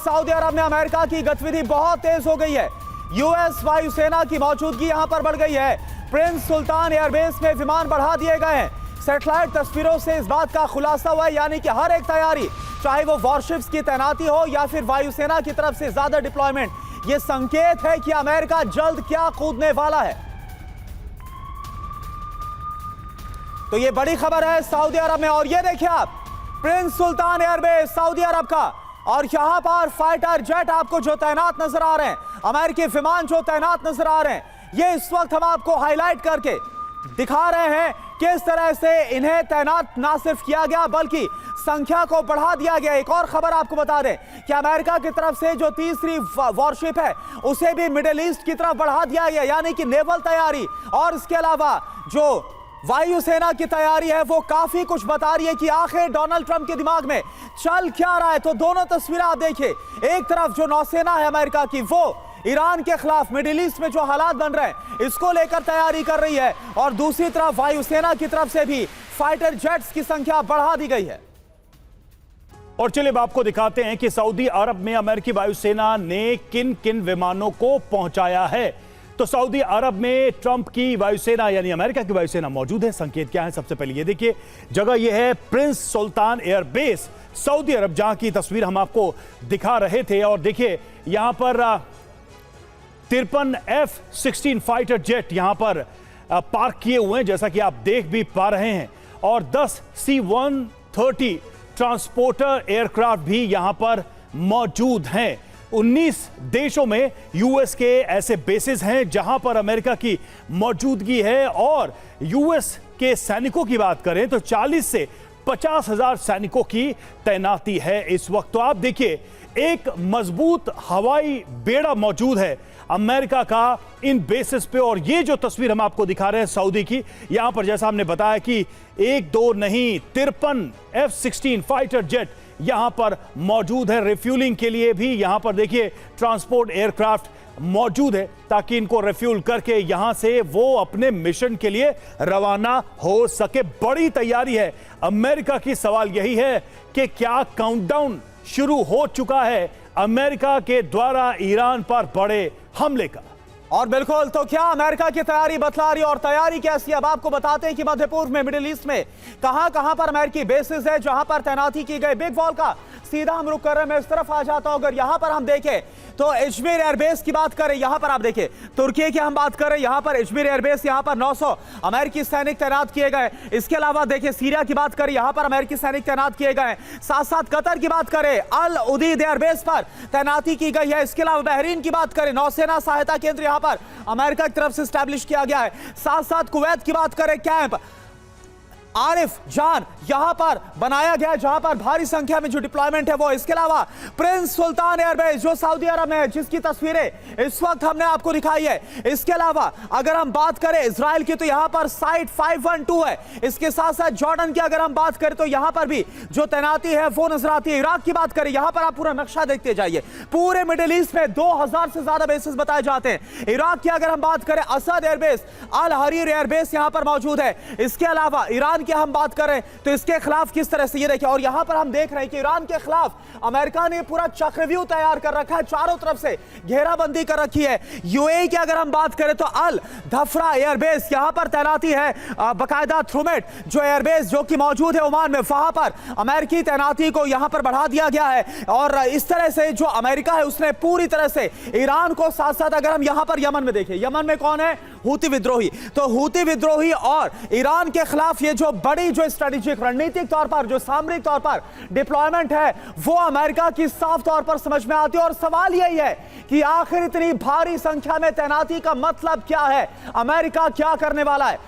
Saudi अरब में America की गतिविधि बहुत तेज हो गई है। यूएस वायुसेना की मौजूदगी यहां पर बढ़ गई है। प्रिंस सुल्तान एयरबेस में विमान बढ़ा दिए गए हैं। सैटेलाइट तस्वीरों से इस बात का खुलासा हुआ है, यानी कि हर एक तैयारी, चाहे वो वॉरशिप्स की तैनाती हो या फिर वायुसेना की तरफ से ज्यादा डिप्लॉयमेंट, ये संकेत है कि अमेरिका जल्द क्या कूदने वाला है। तो ये बड़ी खबर है सऊदी अरब में। और ये देखिए आप, प्रिंस सुल्तान एयरबेस सऊदी अरब का, और यहां पर फाइटर जेट आपको जो तैनात नजर आ रहे हैं, अमेरिकी विमान जो तैनात नजर आ रहे हैं, ये इस वक्त हम आपको हाईलाइट करके दिखा रहे हैं किस तरह से इन्हें तैनात ना सिर्फ किया गया बल्कि संख्या को बढ़ा दिया गया। एक और खबर आपको बता दें कि अमेरिका की तरफ से जो तीसरी वॉरशिप है उसे भी मिडिल ईस्ट की तरफ बढ़ा दिया गया, यानी कि नेवल तैयारी। और इसके अलावा जो वायुसेना की तैयारी है वो काफी कुछ बता रही है कि आखिर डोनाल्ड ट्रंप के दिमाग में चल क्या रहा है। तो दोनों तस्वीरें आप देखिए, एक तरफ जो नौसेना है अमेरिका की, वो ईरान के खिलाफ मिडिल ईस्ट में जो हालात बन रहे हैं इसको लेकर तैयारी कर रही है, और दूसरी तरफ वायुसेना की तरफ से भी फाइटर जेट्स की संख्या बढ़ा दी गई है। और चलिए अब आपको दिखाते हैं कि सऊदी अरब में अमेरिकी वायुसेना ने किन किन विमानों को पहुंचाया है। तो सऊदी अरब में ट्रंप की वायुसेना यानी अमेरिका की वायुसेना मौजूद है। संकेत क्या है, सबसे पहले ये देखिए, जगह यह है प्रिंस सुल्तान एयरबेस सऊदी अरब, जहां की तस्वीर हम आपको दिखा रहे थे। और देखिए यहां पर 53 F-16 फाइटर जेट यहां पर पार्क किए हुए हैं, जैसा कि आप देख भी पा रहे हैं, और 10 C-130 ट्रांसपोर्टर एयरक्राफ्ट भी यहां पर मौजूद हैं। 19 देशों में यूएस के ऐसे बेसेस हैं जहां पर अमेरिका की मौजूदगी है। और यूएस के सैनिकों की बात करें तो 40 से 50,000 सैनिकों की तैनाती है इस वक्त। तो आप देखिए, एक मजबूत हवाई बेड़ा मौजूद है अमेरिका का इन बेसिस पे। और ये जो तस्वीर हम आपको दिखा रहे हैं सऊदी की, यहां पर जैसा हमने बताया कि एक दो नहीं 53 F-16 फाइटर जेट यहां पर मौजूद है। रिफ्यूलिंग के लिए भी यहां पर देखिए ट्रांसपोर्ट एयरक्राफ्ट मौजूद है, ताकि इनको रिफ्यूल करके यहां से वो अपने मिशन के लिए रवाना हो सके। बड़ी तैयारी है अमेरिका की। सवाल यही है कि क्या काउंटडाउन शुरू हो चुका है अमेरिका के द्वारा ईरान पर बड़े हमले का? और बिल्कुल, तो क्या अमेरिका की तैयारी बतला रही है, और तैयारी कैसी? अब आपको बताते हैं कि मध्य पूर्व में, मिडिल ईस्ट में कहां पर अमेरिकी बेसिस है जहां पर तैनाती की गई। बिग वॉल का सीधा हम रुक कर रहे हैं, मैं इस तरफ आ जाता हूं। अगर यहां पर हम देखें तो इजमिर एयरबेस की बात करें, यहां पर आप देखें तुर्की की हम बात करें, यहां पर इजमिर एयरबेस, यहां पर 900 अमेरिकी सैनिक तैनात किए गए। इसके अलावा देखिए सीरिया की बात करें, यहां पर अमेरिकी सैनिक तैनात किए गए। साथ साथ कतर की बात करें, अल उदीद एयरबेस पर तैनाती की गई है। इसके अलावा बहरीन की बात करें, नौसेना सहायता केंद्र यहां पर अमेरिका की तरफ से स्टैब्लिश किया गया है। साथ साथ कुवैत की बात करें, कैंप आरिफ जान यहां पर बनाया गया है, जहां पर भारी संख्या में जो डिप्लॉयमेंट है वो। इसके अलावा प्रिंस सुल्तान एयरबेस जो सऊदी अरब में है, जिसकी तस्वीरें इस वक्त हमने आपको दिखाई है। इसके अलावा अगर हम बात करें इजराइल की, तो यहां पर साइट 512 है। इसके साथ साथ जॉर्डन की अगर हम बात करें तो यहां पर भी जो तैनाती है वो नजर आती है। इराक की बात करें, यहां पर आप पूरा नक्शा देखते जाइए, पूरे मिडिल ईस्ट में 2000 से ज्यादा बेसिस बताए जाते हैं। इराक की अगर हम बात करें, असद एयरबेस, अल हरीर एयरबेस यहां पर मौजूद है। इसके अलावा ईरान की हम बात करें तो इसके खिलाफ किस तरह से, ये देखिए, और यहां पर हम देख रहे हैं कि ईरान के खिलाफ अमेरिका ने पूरा चक्रव्यूह तैयार कर रखा है, चारों तरफ से घेराबंदी कर रखी है। यूएई की अगर हम बात करें तो अल धफरा एयरबेस यहां पर तैनाती है, बाकायदा थ्रूमेट जो एयरबेस जो कि मौजूद है ओमान में, वहां पर अमेरिकी तैनाती को यहां पर बढ़ा दिया गया है। और इस तरह से जो अमेरिका है उसने पूरी तरह से ईरान को, साथ साथ अगर हम यहां पर यमन में देखें, यमन में कौन है? हूती विद्रोही। तो हूती विद्रोही और ईरान के खिलाफ ये जो बड़ी जो स्ट्रेटेजिक रणनीतिक तौर पर, जो सामरिक तौर पर डिप्लॉयमेंट है, वो अमेरिका की साफ तौर पर समझ में आती है। और सवाल यही है कि आखिर इतनी भारी संख्या में तैनाती का मतलब क्या है? अमेरिका क्या करने वाला है?